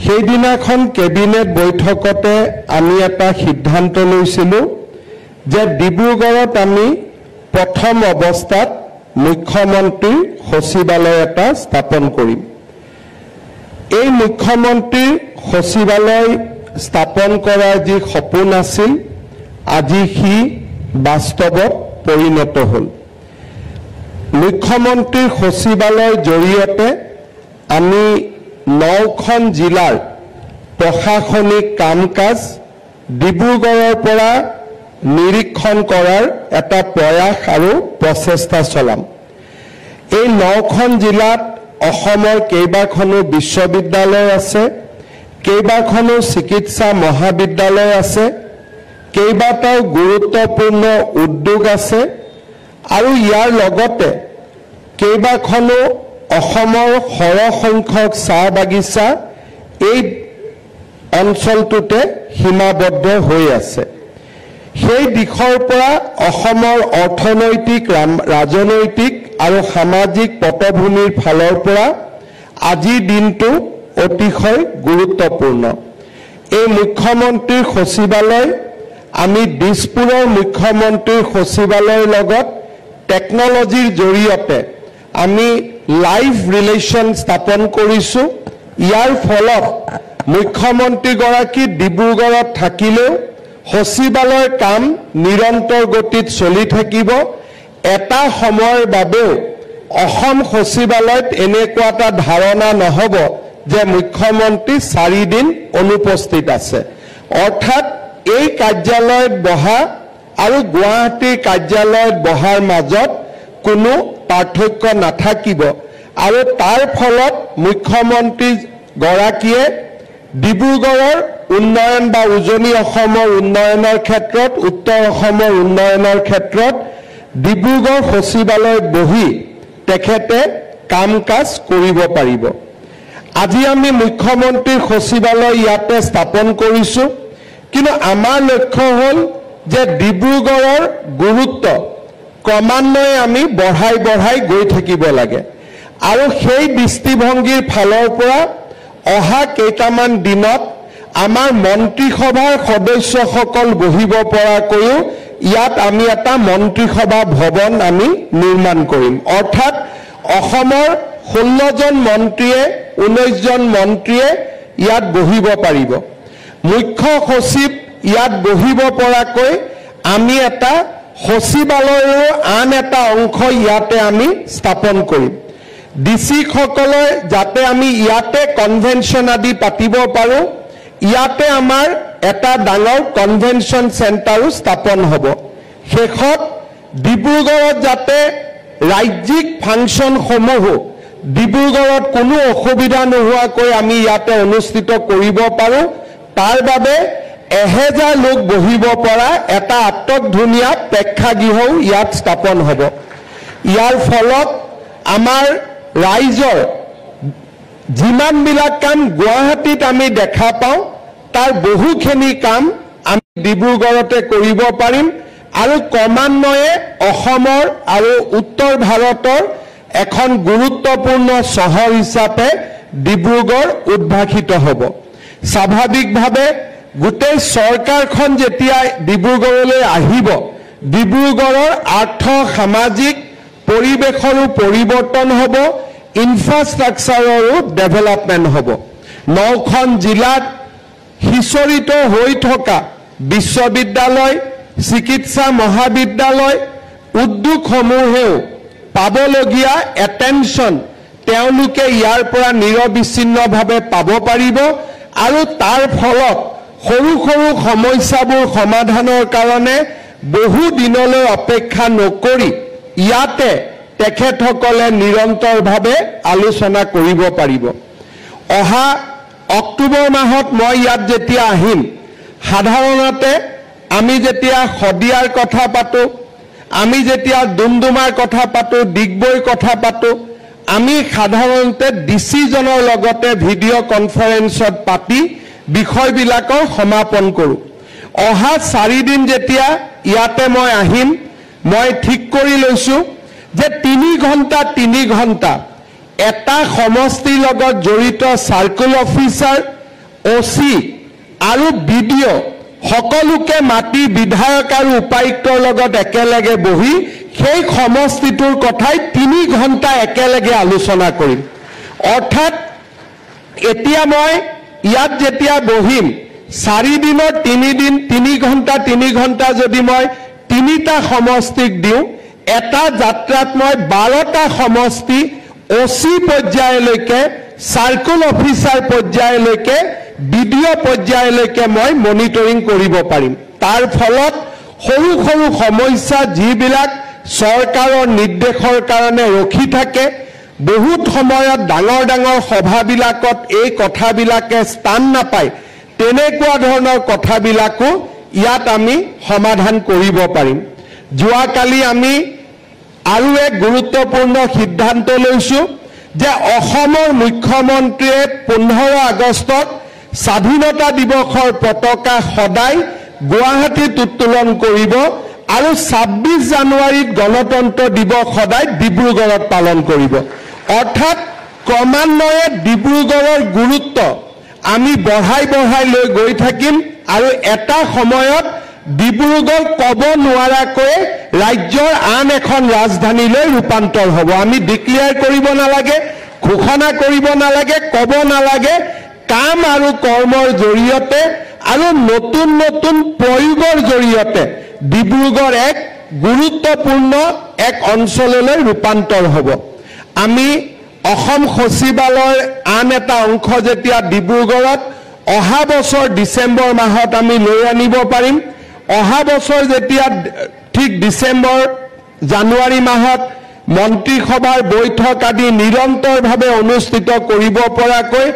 সেইদিনাখন কেবিনেট বৈঠকতে আমি এটা সিদ্ধান্ত লৈছিলোঁ যে ডিব্ৰুগড়ত আমি প্ৰথম অৱস্থাত মুখ্যমন্ত্ৰীৰ সচিবালয় এটা স্থাপন কৰিম। এই মুখ্যমন্ত্ৰীৰ সচিবালয় স্থাপন কৰাৰ যি সপোন আছিল আজি সি বাস্তৱত পৰিণত হ'ল। মুখ্যমন্ত্ৰীৰ সচিবালয়ৰ জৰিয়তে আমি 9খন জিলাৰ প্ৰশাসনিক কাম কাজ ডিব্ৰুগড়ৰ পৰা নিৰীক্ষণ কৰাৰ এটা প্ৰয়াস আৰু প্ৰচেষ্টা চলাম। এই 9খন জিলাত অসমৰ কেইবাখনো বিশ্ববিদ্যালয় আছে, কেইবাখনো চিকিৎসা মহাবিদ্যালয় আছে, কেইবাটাও গুৰুত্বপূৰ্ণ উদ্যোগ আছে আৰু ইয়াৰ লগতে কেইবাখনো অসমৰ সৰহসংখ্যক চাহ বাগিচা এই অঞ্চলটোতে সীমাবদ্ধ হৈ আছে। সেই দিশৰ পৰা অসমৰ অৰ্থনৈতিক, ৰাজনৈতিক আৰু সামাজিক পটভূমিৰ ফালৰ পৰা আজিৰ দিনটো অতিশয় গুৰুত্বপূৰ্ণ। এই মুখ্যমন্ত্ৰীৰ সচিবালয় আমি দিছপুৰৰ মুখ্যমন্ত্ৰীৰ সচিবালয়ৰ লগত টেকনলজিৰ জৰিয়তে আমি লাইভ ৰিলেশ্যন স্থাপন কৰিছোঁ। ইয়াৰ ফলত মুখ্যমন্ত্ৰীগৰাকী ডিব্ৰুগড়ত থাকিলেও সচিবালয়ৰ কাম নিৰন্তৰ গতিত চলি থাকিব। এটা সময়ৰ বাবেও অসম সচিবালয়ত এনেকুৱা এটা ধাৰণা নহ'ব যে মুখ্যমন্ত্ৰী 4 দিন অনুপস্থিত আছে। অৰ্থাৎ এই কাৰ্যালয়ত বহা আৰু গুৱাহাটীৰ কাৰ্যালয়ত বহাৰ মাজত কোনো পাৰ্থক্য নাথাকিব আৰু তাৰ ফলত মুখ্যমন্ত্ৰীগৰাকীয়ে ডিব্ৰুগড়ৰ উন্নয়ন বা উজনি অসমৰ উন্নয়নৰ ক্ষেত্ৰত, উত্তৰ অসমৰ উন্নয়নৰ ক্ষেত্ৰত ডিব্ৰুগড় সচিবালয়ত বহি তেখেতে কাম কাজ কৰিব পাৰিব। আজি আমি মুখ্যমন্ত্ৰীৰ সচিবালয় ইয়াতে স্থাপন কৰিছোঁ, কিন্তু আমাৰ লক্ষ্য হ'ল যে ডিব্ৰুগড়ৰ গুৰুত্ব ক্ৰমান্বয়ে আমি বঢ়াই গৈ থাকিব লাগে আৰু সেই দৃষ্টিভংগীৰ ফালৰ পৰা অহা কেইটামান দিনত আমাৰ মন্ত্ৰীসভাৰ সদস্যসকল বহিব পৰাকৈও ইয়াত আমি এটা মন্ত্ৰীসভা ভৱন আমি নিৰ্মাণ কৰিম। অৰ্থাৎ অসমৰ 16জন মন্ত্ৰীয়ে 19জন মন্ত্ৰীয়ে ইয়াত বহিব পাৰিব। মুখ্য সচিব ইয়াত বহিব পৰাকৈ আমি এটা সচিবালয়ৰ আন এটা অংশ ইয়াতে আমি স্থাপন কৰিম। ডিচিসকলে যাতে আমি ইয়াতে কনভেনশ্যন আদি পাতিব পাৰোঁ, ইয়াতে আমাৰ এটা ডাঙৰ কনভেনশ্যন চেণ্টাৰো স্থাপন হ'ব। শেষত ডিব্ৰুগড়ত যাতে ৰাজ্যিক ফাংচনসমূহো ডিব্ৰুগড়ত কোনো অসুবিধা নোহোৱাকৈ আমি ইয়াতে অনুষ্ঠিত কৰিব পাৰোঁ, তাৰ বাবে 1000 লোক বহিব পৰা এটা আটকধুনীয়া প্ৰেক্ষাগৃহও ইয়াত স্থাপন হ'ব। ইয়াৰ ফলত আমাৰ ৰাইজৰ যিমানবিলাক কাম গুৱাহাটীত আমি দেখা পাওঁ তাৰ বহুখিনি কাম আমি ডিব্ৰুগড়তে কৰিব পাৰিম আৰু ক্ৰমান্বয়ে অসমৰ আৰু উত্তৰ ভাৰতৰ এখন গুৰুত্বপূৰ্ণ চহৰ হিচাপে ডিব্ৰুগড় উদ্ভাসিত হ'ব। স্বাভাৱিকভাৱে গোটেই চৰকাৰখন যেতিয়া ডিব্ৰুগড়লৈ আহিব, ডিব্ৰুগড়ৰ আৰ্থ সামাজিক পৰিৱেশৰো পৰিৱৰ্তন হ'ব, ইনফ্ৰাষ্ট্ৰাকচাৰৰো ডেভেলপমেণ্ট হ'ব। 9খন জিলাত সিঁচৰিত হৈ থকা বিশ্ববিদ্যালয়, চিকিৎসা মহাবিদ্যালয়, উদ্যোগসমূহেও পাবলগীয়া এটেনশ্যন তেওঁলোকে ইয়াৰ পৰা নিৰবিচ্ছিন্নভাৱে পাব পাৰিব আৰু তাৰ ফলত সৰু সৰু সমস্যাবোৰ সমাধানৰ কাৰণে বহু দিনলৈ অপেক্ষা নকৰি ইয়াতে তেখেতসকলে নিৰন্তৰভাৱে আলোচনা কৰিব পাৰিব। অহা অক্টোবৰ মাহত মই ইয়াত যেতিয়া আহিম, সাধাৰণতে আমি যেতিয়া শদিয়াৰ কথা পাতোঁ, আমি যেতিয়া ডুমডুমাৰ কথা পাতোঁ, ডিগবৈৰ কথা পাতোঁ, আমি সাধাৰণতে ডিচিজনৰ লগতে ভিডিঅ' কনফাৰেন্সত পাতি বিষয়বিলাকৰ সমাপন কৰোঁ। অহা 4 দিন যেতিয়া ইয়াতে মই আহিম, মই ঠিক কৰি লৈছোঁ যে 3 ঘণ্টা এটা সমষ্টিৰ লগত জড়িত সাৰ্কেল অফিচাৰ ওসি আৰু বিডিও সকলোকে মাতি বিধায়ক আৰু উপায়ুক্তৰ লগত একেলগে বহি সেই সমষ্টিটোৰ কথাই 3 ঘণ্টা একেলগে আলোচনা কৰিম অৰ্থাৎ এতিয়া মই ইয়াত যেতিয়া বহিম 4 দিনৰ 3 দিন 3 ঘণ্টা যদি মই 3টা সমষ্টিক দিওঁ এটা যাত্ৰাত মই 12টা সমষ্টি ওসি পৰ্যায়লৈকে সাৰ্কুল অফিচাৰ পৰ্যায়লৈকে বিডিও পৰ্যায়লৈকে মই মনিটৰিং কৰিব পাৰিম তাৰ ফলত সৰু সৰু সমস্যা যিবিলাক চৰকাৰৰ নিৰ্দেশৰ কাৰণে ৰখি থাকে বহুত সময়ত ডাঙৰ ডাঙৰ সভাবিলাকত এই কথাবিলাকে স্থান নাপায় তেনেকুৱা ধৰণৰ কথাবিলাকো ইয়াত আমি সমাধান কৰিব পাৰিম যোৱাকালি আমি আৰু এক গুৰুত্বপূৰ্ণ সিদ্ধান্ত লৈছো যে অসমৰ মুখ্যমন্ত্ৰীয়ে 15 আগষ্টত স্বাধীনতা দিৱসৰ পতাকা সদায় গুৱাহাটীত উত্তোলন কৰিব আৰু 26 জানুৱাৰীত গণতন্ত্ৰ দিৱস সদায় ডিব্ৰুগড়ত পালন কৰিব অৰ্থাৎ ক্ৰমান্বয়ে ডিব্ৰুগড়ৰ গুৰুত্ব আমি বঢ়াই লৈ গৈ থাকিম আৰু এটা সময়ত ডিব্ৰুগড় কব নোৱাৰাকৈ ৰাজ্যৰ আন এখন ৰাজধানীলৈ ৰূপান্তৰ হ'ব আমি ডিক্লেয়াৰ কৰিব নালাগে ঘোষণা কৰিব নালাগে কব নালাগে কাম আৰু কৰ্মৰ জৰিয়তে আৰু নতুন নতুন প্ৰয়োগৰ জৰিয়তে ডিব্ৰুগড় এক গুৰুত্বপূৰ্ণ এক অঞ্চললৈ ৰূপান্তৰ হ'ব আমি অসম সচিবালয়ৰ আন এটা অংশ যেতিয়া ডিব্ৰুগড়ত অহা বছৰ ডিসেম্বৰ মাহত আমি লৈ আনিব পাৰিম অহা বছৰ যেতিয়া ঠিক ডিসেম্বৰ জানুৱাৰী মাহত মন্ত্ৰীসভাৰ বৈঠক আদি নিৰন্তৰভাৱে অনুষ্ঠিত কৰিব পৰাকৈ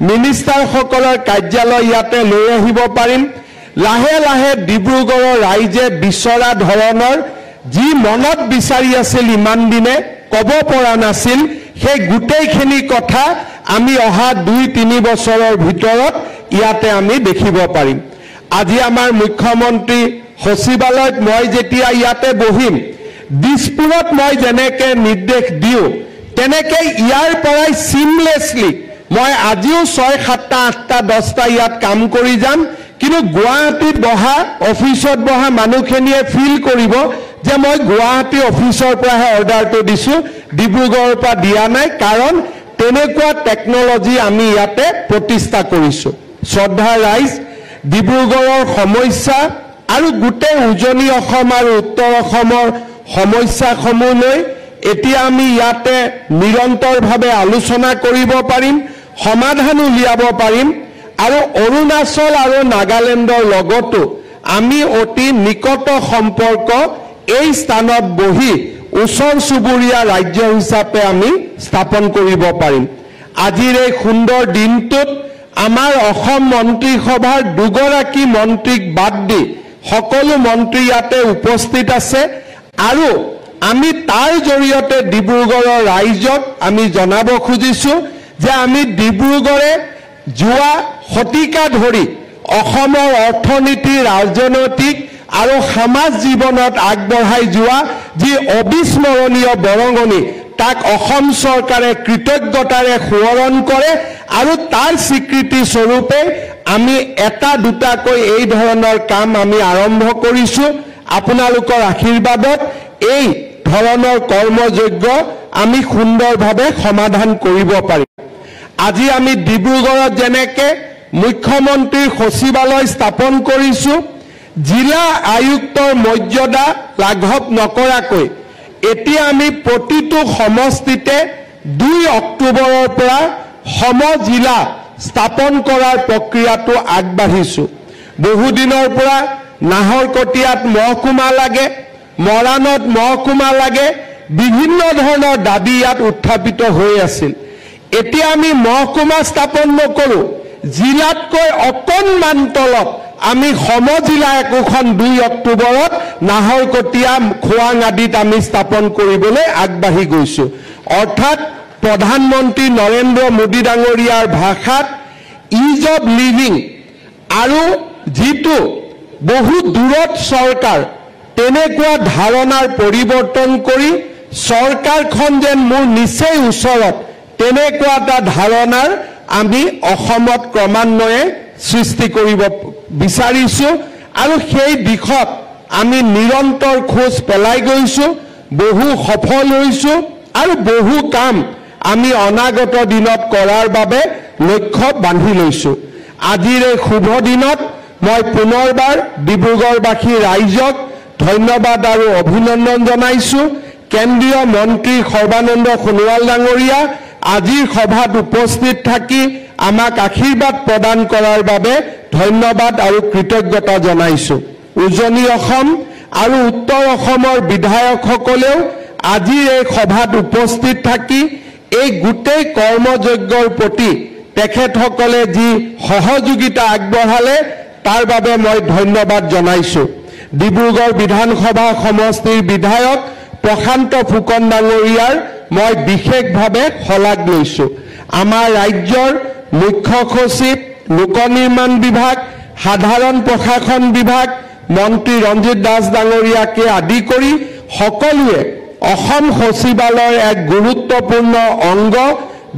মিনিষ্টাৰসকলৰ কাৰ্যালয় ইয়াতে লৈ আহিব পাৰিম লাহে লাহে ডিব্ৰুগড়ৰ ৰাইজে বিচৰা ধৰণৰ যি মনত বিচাৰি আছিল ইমান দিনে কব পৰা নাছিল সেই গোটেইখিনি কথা আমি অহা 2-3 বছৰৰ ভিতৰত ইয়াতে আমি দেখিব পাৰিম আজি আমাৰ মুখ্যমন্ত্ৰী সচিবালয়ত মই যেতিয়া ইয়াতে বহিম দিছপুৰত মই যেনেকে নিৰ্দেশ দিও তেনেকে ইয়াৰ পৰাই সিমলেছলি মই আজিও 6-7টা 8টা 10টা ইয়াত কাম কৰি যাম কিন্তু গুৱাহাটীত বহা অফিচত বহা মানুহখিনিয়ে ফিল কৰিব যে মই গুৱাহাটী অফিচৰ পৰাহে অৰ্ডাৰটো দিছো ডিব্ৰুগড়ৰ পৰা দিয়া নাই কাৰণ তেনেকুৱা টেকনলজি আমি ইয়াতে প্ৰতিষ্ঠা কৰিছো শ্ৰদ্ধা ৰাইজ ডিব্ৰুগড়ৰ সমস্যা আৰু গোটেই উজনি অসম আৰু উত্তৰ অসমৰ সমস্যাসমূহ লৈ এতিয়া আমি ইয়াতে নিৰন্তৰভাৱে আলোচনা কৰিব পাৰিম সমাধান উলিয়াব পাৰিম আৰু অৰুণাচল আৰু নাগালেণ্ডৰ লগতো আমি অতি নিকট সম্পৰ্ক এই স্থানত বহি ওচৰ চুবুৰীয়া ৰাজ্য হিচাপে আমি স্থাপন কৰিব পাৰিম আজিৰ এই সুন্দৰ দিনটোত আমাৰ অসম মন্ত্ৰীসভাৰ 2গৰাকী মন্ত্ৰীক বাদ দি সকলো মন্ত্ৰী ইয়াতে উপস্থিত আছে আৰু আমি তাৰ জৰিয়তে ডিব্ৰুগড়ৰ ৰাইজক আমি জনাব খুজিছো যে আমি ডিব্ৰুগড়ে যোৱা শতিকা ধৰি অসমৰ অৰ্থনীতি ৰাজনৈতিক আৰু সমাজ জীৱনত আগবঢ়াই যোৱা যি অবিস্মৰণীয় বৰঙণি তাক অসম চৰকাৰে কৃতজ্ঞতাৰে সোঁৱৰণ কৰে আৰু তাৰ স্বীকৃতি স্বৰূপে আমি এটা দুটাকৈ এই ধৰণৰ কাম আমি আৰম্ভ কৰিছো আপোনালোকৰ আশীৰ্বাদত এই ধৰণৰ কৰ্মযজ্ঞ আমি সুন্দৰভাৱে সমাধান কৰিব পাৰিম আজি আমি ডিব্ৰুগড়ত যেনেকে মুখ্যমন্ত্ৰীৰ সচিবালয় স্থাপন কৰিছো জিলা আয়ুক্তৰ মৰ্যাদা লাঘৱ নকৰাকৈ এতিয়া আমি প্ৰতিটো সমষ্টিতে 2 অক্টোবৰৰ পৰা সমজিলা স্থাপন কৰাৰ প্ৰক্ৰিয়াটো আগবাঢ়িছো বহুদিনৰ পৰা নাহৰকটীয়াত মহকুমা লাগে মৰাণত মহকুমা লাগে বিভিন্ন ধৰণৰ দাবী ইয়াত উত্থাপিত হৈ আছিল এতিয়া আমি মহকুমা স্থাপন নকৰো জিলাতকৈ অকণমান তলত আমি সমজিলা একোখন 2 অক্টোবৰত নাহৰকটীয়া খোৱাং আদিত আমি স্থাপন কৰিবলৈ আগবাঢ়ি গৈছো অৰ্থাৎ প্ৰধানমন্ত্ৰী নৰেন্দ্ৰ মোদী ডাঙৰীয়াৰ ভাষাত ইজ অফ লিভিং আৰু যিটো বহু দূৰত চৰকাৰ তেনেকুৱা ধাৰণাৰ পৰিৱৰ্তন কৰি চৰকাৰখন যেন মোৰ নিচেই ওচৰত তেনেকুৱা এটা ধাৰণাৰ আমি অসমত ক্ৰমান্বয়ে সৃষ্টি কৰিব বিচাৰিছো আৰু সেই দিশত আমি নিৰন্তৰ খোজ পেলাই গৈছো বহু সফল হৈছো আৰু বহু কাম আমি অনাগত দিনত কৰাৰ বাবে লক্ষ্য বান্ধি লৈছো আজিৰ এই শুভ দিনত মই পুনৰবাৰ ডিব্ৰুগড়বাসী ৰাইজক ধন্যবাদ আৰু অভিনন্দন জনাইছো কেন্দ্ৰীয় মন্ত্ৰী সৰ্বানন্দ সোণোৱাল ডাঙৰীয়া আজিৰ সভাত উপস্থিত থাকি আমাক আশীৰ্বাদ প্ৰদান কৰাৰ বাবে ধন্যবাদ আৰু কৃতজ্ঞতা জনাইছো উজনি অসম আৰু উত্তৰ অসমৰ বিধায়কসকলেও আজিৰ এই সভাত উপস্থিত থাকি এই গোটেই কৰ্মযজ্ঞৰ প্ৰতি তেখেতসকলে যি সহযোগিতা আগবঢ়ালে তাৰ বাবে মই ধন্যবাদ জনাইছো ডিব্ৰুগড় বিধানসভা সমষ্টিৰ বিধায়ক প্ৰশান্ত ফুকন ডাঙৰীয়াৰ মই বিশেষভাৱে শলাগ লৈছো আমাৰ ৰাজ্যৰ মুখ্য সচিব লোক নিৰ্মাণ বিভাগ সাধাৰণ প্ৰশাসন বিভাগ মন্ত্ৰী ৰঞ্জিত দাস ডাঙৰীয়াকে আদি কৰি সকলোৱে অসম সচিবালয়ৰ এক গুৰুত্বপূৰ্ণ অংগ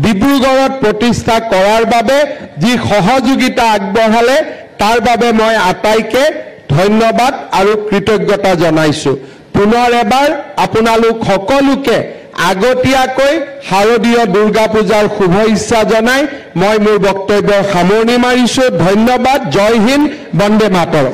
ডিব্ৰুগড়ত প্ৰতিষ্ঠা কৰাৰ বাবে যি সহযোগিতা আগবঢ়ালে তাৰ বাবে মই আটাইকে ধন্যবাদ আৰু কৃতজ্ঞতা জনাইছো পুনৰ এবাৰ আপোনালোক সকলোকে আগতীয়াকৈ শাৰদীয় দুৰ্গা পূজাৰ শুভ ইচ্ছা জনাই মই মোৰ বক্তব্যৰ সামৰণি মাৰিছো ধন্যবাদ জয় হিন্দ বন্দে মাতৰম